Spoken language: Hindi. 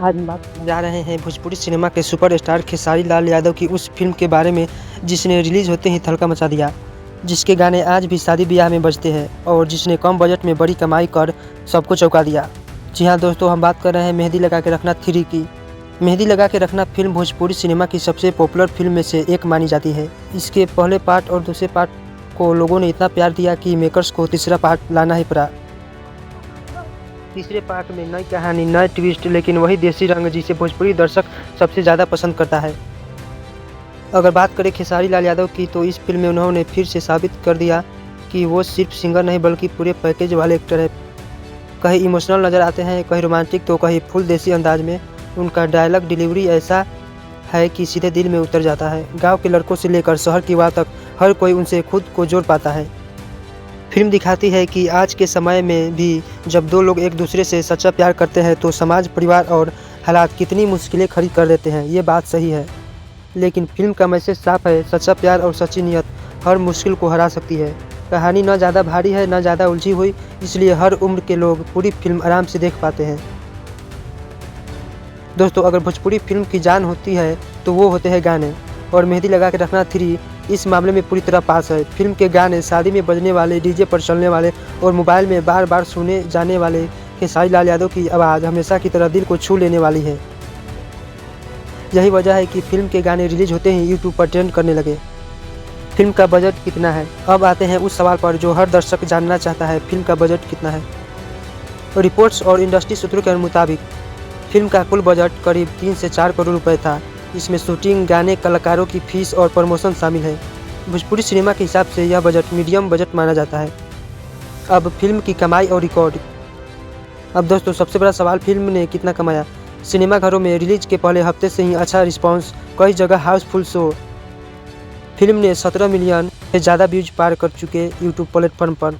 आज हम बात करने जा रहे हैं भोजपुरी सिनेमा के सुपरस्टार खेसारी लाल यादव की उस फिल्म के बारे में जिसने रिलीज़ होते ही तहलका मचा दिया, जिसके गाने आज भी शादी ब्याह में बजते हैं और जिसने कम बजट में बड़ी कमाई कर सबको चौंका दिया। जी हाँ दोस्तों, हम बात कर रहे हैं मेहंदी लगा के रखना 3 की। मेहंदी लगा के रखना फिल्म भोजपुरी सिनेमा की सबसे पॉपुलर फिल्म में से एक मानी जाती है। इसके पहले पार्ट और दूसरे पार्ट को लोगों ने इतना प्यार दिया कि मेकर्स को तीसरा पार्ट लाना ही पड़ा। तीसरे पार्ट में नई कहानी, नए ट्विस्ट, लेकिन वही देसी रंग जिसे भोजपुरी दर्शक सबसे ज़्यादा पसंद करता है। अगर बात करें खेसारी लाल यादव की, तो इस फिल्म में उन्होंने फिर से साबित कर दिया कि वो सिर्फ सिंगर नहीं बल्कि पूरे पैकेज वाले एक्टर है। कहीं इमोशनल नज़र आते हैं, कहीं रोमांटिक, तो कहीं फुल देसी अंदाज में। उनका डायलॉग डिलीवरी ऐसा है कि सीधे दिल में उतर जाता है। गाँव के लड़कों से लेकर शहर की बात तक हर कोई उनसे खुद को जोड़ पाता है। फिल्म दिखाती है कि आज के समय में भी जब दो लोग एक दूसरे से सच्चा प्यार करते हैं तो समाज, परिवार और हालात कितनी मुश्किलें खड़ी कर देते हैं। ये बात सही है, लेकिन फिल्म का मैसेज साफ है। सच्चा प्यार और सच्ची नीयत हर मुश्किल को हरा सकती है। कहानी न ज़्यादा भारी है, न ज़्यादा उलझी हुई, इसलिए हर उम्र के लोग पूरी फिल्म आराम से देख पाते हैं। दोस्तों, अगर भोजपुरी फिल्म की जान होती है तो वो होते हैं गाने, और मेहंदी लगा के रखना 3 इस मामले में पूरी तरह पास है। फिल्म के गाने, शादी में बजने वाले, डीजे पर चलने वाले और मोबाइल में बार बार सुने जाने वाले खेसारी लाल यादव की आवाज़ हमेशा की तरह दिल को छू लेने वाली है। यही वजह है कि फिल्म के गाने रिलीज होते ही यूट्यूब पर ट्रेंड करने लगे। फिल्म का बजट कितना है? अब आते हैं उस सवाल पर जो हर दर्शक जानना चाहता है, फिल्म का बजट कितना है? रिपोर्ट्स और इंडस्ट्री सूत्रों के मुताबिक फिल्म का कुल बजट करीब 3 से 4 करोड़ रुपए था। इसमें शूटिंग, गाने, कलाकारों की फीस और प्रमोशन शामिल है। भोजपुरी सिनेमा के हिसाब से यह बजट मीडियम बजट माना जाता है। अब फिल्म की कमाई और रिकॉर्ड। अब दोस्तों, सबसे बड़ा सवाल, फिल्म ने कितना कमाया? सिनेमाघरों में रिलीज के पहले हफ्ते से ही अच्छा रिस्पांस, कई जगह हाउसफुल शो। फिल्म ने 17 मिलियन से ज़्यादा व्यूज पार कर चुके यूट्यूब प्लेटफॉर्म पर।